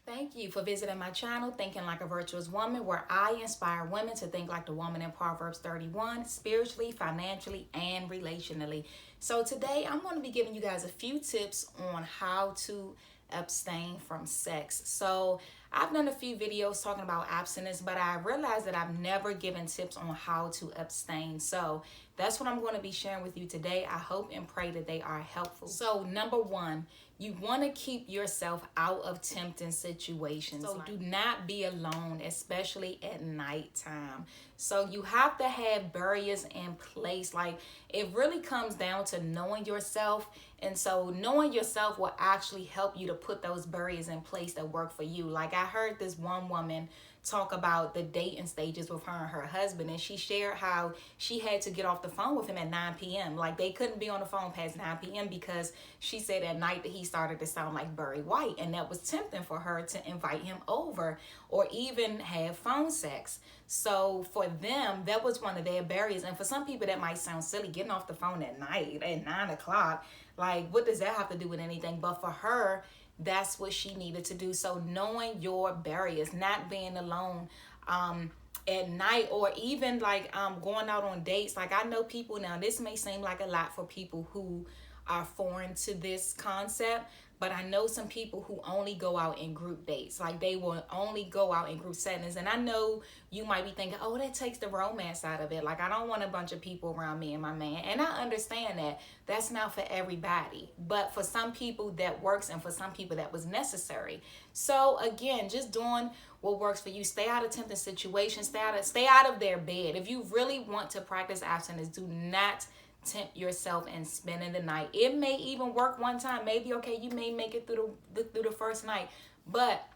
Thank you for visiting my channel, Thinking Like a Virtuous Woman, where I inspire women to think like the woman in Proverbs 31, spiritually, financially, and relationally. So today I'm going to be giving you guys a few tips on how to abstain from sex. So I've done a few videos talking about abstinence, but I realized that I've never given tips on how to abstain. So that's what I'm going to be sharing with you today. I hope and pray that they are helpful. So number one, you want to keep yourself out of tempting situations. So do not be alone, especially at nighttime. So you have to have barriers in place. Like, it really comes down to knowing yourself. And so knowing yourself will actually help you to put those barriers in place that work for you. Like, I heard this one woman talk about the dating stages with her and her husband, and she shared how she had to get off the phone with him at 9 p.m. Like, they couldn't be on the phone past 9 p.m. because she said at night that he started to sound like Barry White, and that was tempting for her to invite him over or even have phone sex. So for them, that was one of their barriers. And for some people that might sound silly, getting off the phone at night at 9 o'clock, like, what does that have to do with anything? But for her, that's what she needed to do. So knowing your barriers, not being alone at night, or even like going out on dates. Like, I know people, now this may seem like a lot for people who are foreign to this concept, but I know some people who only go out in group dates. Like, they will only go out in group settings. And I know you might be thinking, oh, that takes the romance out of it. Like, I don't want a bunch of people around me and my man. And I understand that. That's not for everybody. But for some people that works, and for some people that was necessary. So again, just doing what works for you. Stay out of tempting situations. Stay out of their bed. If you really want to practice abstinence, do not tempt yourself and spending the night. It may even work one time. Maybe, okay, you may make it through the first night, but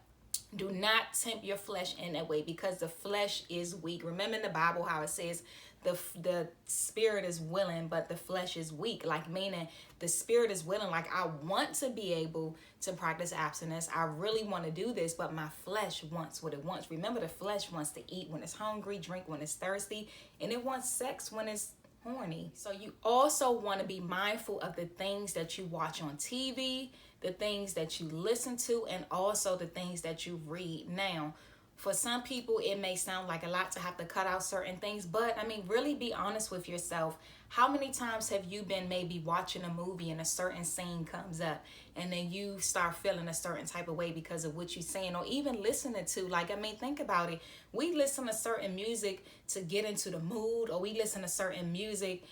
do not tempt your flesh in that way, because the flesh is weak. Remember in the Bible how it says the spirit is willing, but the flesh is weak. Like, meaning the spirit is willing. Like, I want to be able to practice abstinence. I really want to do this, but my flesh wants what it wants. Remember, the flesh wants to eat when it's hungry, drink when it's thirsty, and it wants sex when it's horny. So you also want to be mindful of the things that you watch on TV, the things that you listen to, and also the things that you read. Now, for some people, it may sound like a lot to have to cut out certain things, but I mean, really be honest with yourself. How many times have you been maybe watching a movie and a certain scene comes up, and then you start feeling a certain type of way because of what you're saying, or even listening to? Like, I mean, think about it. We listen to certain music to get into the mood, or we listen to certain music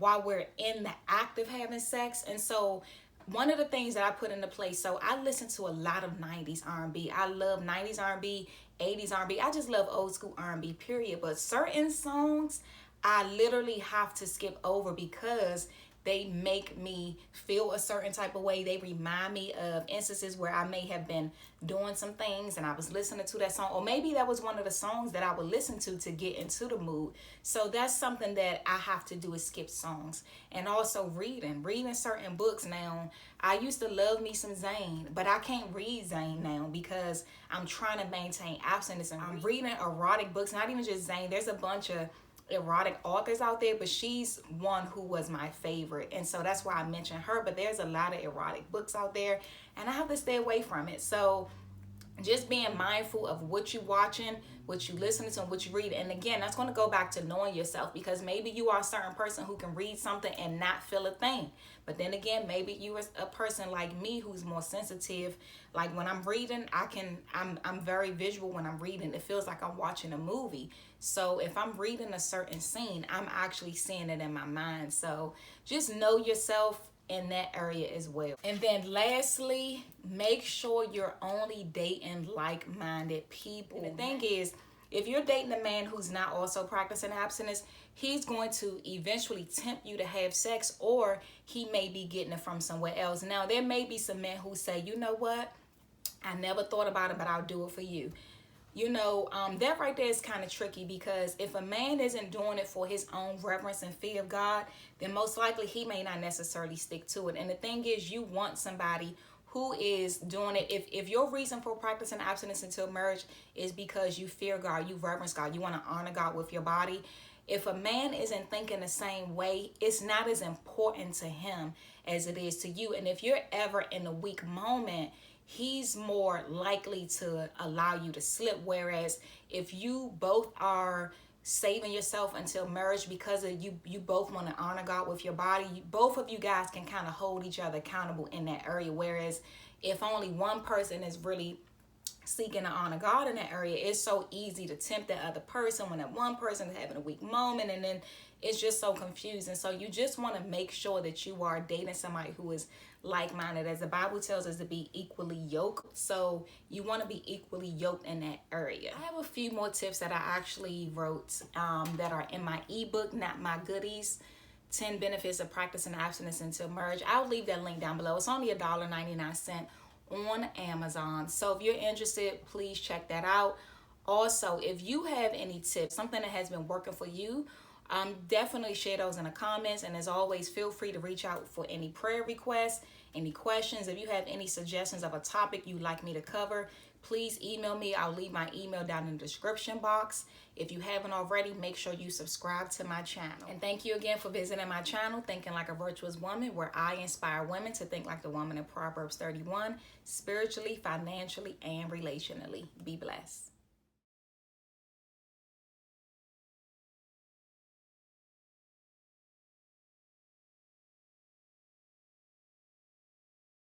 while we're in the act of having sex. And so one of the things that I put into place, so I listen to a lot of 90s R&B. I love 90s R&B, 80s R&B. I just love old school R&B, period. But certain songs, I literally have to skip over because they make me feel a certain type of way. They remind me of instances where I may have been doing some things and I was listening to that song, or maybe that was one of the songs that I would listen to get into the mood. So that's something that I have to do, is skip songs. And also reading certain books. Now, I used to love me some Zane, but I can't read Zane now because I'm trying to maintain abstinence, and I'm reading erotic books. Not even just Zane, there's a bunch of erotic authors out there, but she's one who was my favorite, and so that's why I mentioned her. But there's a lot of erotic books out there, and I have to stay away from it. So just being mindful of what you're watching, what you listening to, and what you read. And again, that's going to go back to knowing yourself, because maybe you are a certain person who can read something and not feel a thing. But then again, maybe you are a person like me who's more sensitive. Like, when I'm reading, I'm very visual when I'm reading. It feels like I'm watching a movie. So if I'm reading a certain scene, I'm actually seeing it in my mind. So just know yourself in that area as well. And then lastly, make sure you're only dating like-minded people. And the thing is, if you're dating a man who's not also practicing abstinence, he's going to eventually tempt you to have sex, or he may be getting it from somewhere else. Now, there may be some men who say, you know what, I never thought about it, but I'll do it for you. You know, that right there is kind of tricky, because if a man isn't doing it for his own reverence and fear of God, then most likely he may not necessarily stick to it. And the thing is, you want somebody who is doing it. If your reason for practicing abstinence until marriage is because you fear God, you reverence God, you want to honor God with your body, if a man isn't thinking the same way, it's not as important to him as it is to you. And if you're ever in a weak moment, he's more likely to allow you to slip. Whereas if you both are saving yourself until marriage because of you both want to honor God with your body, both of you guys can kind of hold each other accountable in that area. Whereas if only one person is really seeking to honor God in that area, it's so easy to tempt that other person when that one person is having a weak moment, and then it's just so confusing. So you just want to make sure that you are dating somebody who is like-minded, as the Bible tells us to be equally yoked. So you want to be equally yoked in that area. I have a few more tips that I actually wrote that are in my ebook, Not My Goodies, 10 Benefits of Practicing Abstinence Until Marriage. I'll leave that link down below. It's only $1.99 on Amazon. So if you're interested, please check that out. Also, if you have any tips, something that has been working for you, definitely share those in the comments. And as always, feel free to reach out for any prayer requests, any questions. If you have any suggestions of a topic you'd like me to cover, please email me. I'll leave my email down in the description box. If you haven't already, make sure you subscribe to my channel. And thank you again for visiting my channel, Thinking Like a Virtuous Woman, where I inspire women to think like the woman in Proverbs 31, spiritually, financially, and relationally. Be blessed.